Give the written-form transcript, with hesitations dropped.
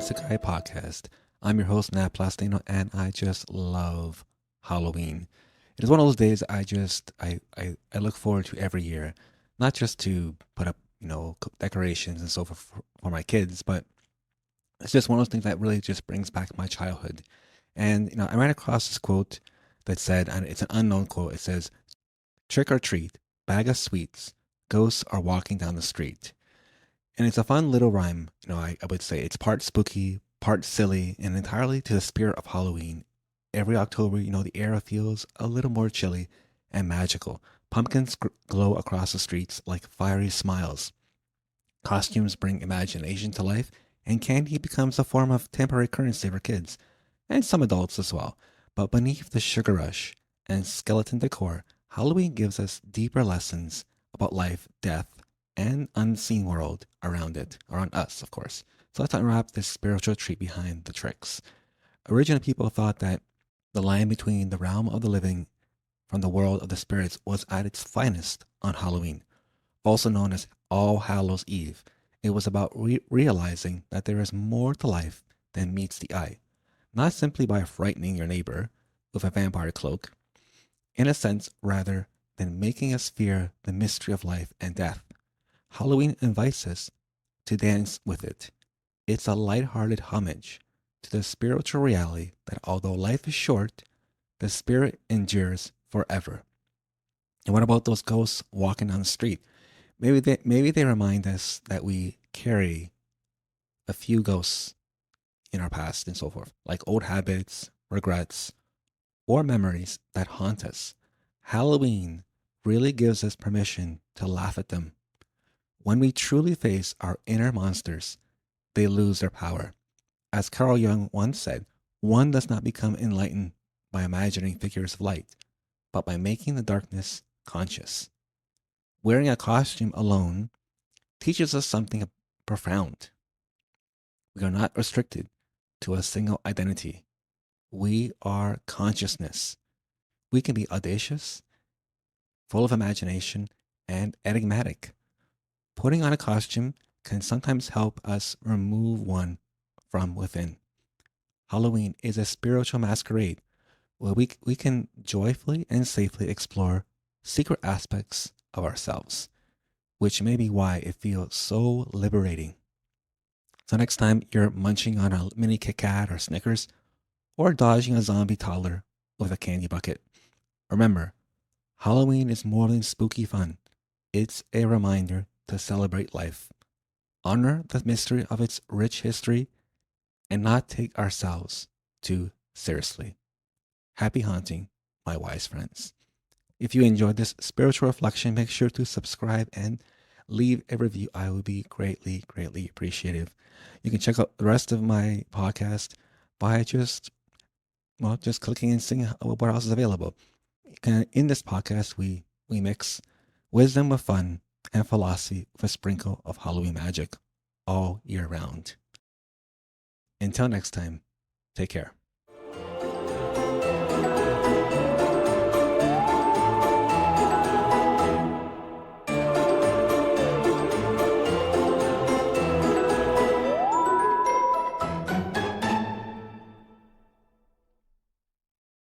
Plastic Guy Podcast. I'm your host, Nat Plastino, and I just love Halloween. It is one of those days I look forward to every year, not just to put up, decorations and so forth for my kids, but it's just one of those things that really just brings back my childhood. And, I ran across this quote that said, and it's an unknown quote, it says, trick or treat, bag of sweets, ghosts are walking down the street. And it's a fun little rhyme. I would say it's part spooky, part silly, and entirely to the spirit of Halloween. Every October, the air feels a little more chilly and magical. Pumpkins glow across the streets like fiery smiles. Costumes bring imagination to life, and candy becomes a form of temporary currency for kids, and some adults as well. But beneath the sugar rush and skeleton decor, Halloween gives us deeper lessons about life, death, and unseen world around it, around us, of course. So let's unwrap this spiritual treat behind the tricks. Original people thought that the line between the realm of the living from the world of the spirits was at its finest on Halloween, also known as All Hallows Eve. It was about realizing that there is more to life than meets the eye, not simply by frightening your neighbor with a vampire cloak, in a sense rather than making us fear the mystery of life and death. Halloween invites us to dance with it. It's a light-hearted homage to the spiritual reality that although life is short, the spirit endures forever. And what about those ghosts walking down the street? Maybe they remind us that we carry a few ghosts in our past and so forth, like old habits, regrets, or memories that haunt us. Halloween really gives us permission to laugh at them. When we truly face our inner monsters, they lose their power. As Carl Jung once said, one does not become enlightened by imagining figures of light, but by making the darkness conscious. Wearing a costume alone teaches us something profound. We are not restricted to a single identity. We are consciousness. We can be audacious, full of imagination, and enigmatic. Putting on a costume can sometimes help us remove one from within. Halloween is a spiritual masquerade where we can joyfully and safely explore secret aspects of ourselves, which may be why it feels so liberating. So next time you're munching on a mini Kit Kat or Snickers, or dodging a zombie toddler with a candy bucket, remember, Halloween is more than spooky fun. It's a reminder to celebrate life, honor the mystery of its rich history, and not take ourselves too seriously. Happy haunting, my wise friends. If you enjoyed this spiritual reflection, make sure to subscribe and leave a review. I would be greatly, greatly appreciative. You can check out the rest of my podcast by just clicking and seeing what else is available. In this podcast, we mix wisdom with fun and philosophy with a sprinkle of Halloween magic all year round. Until next time, take care.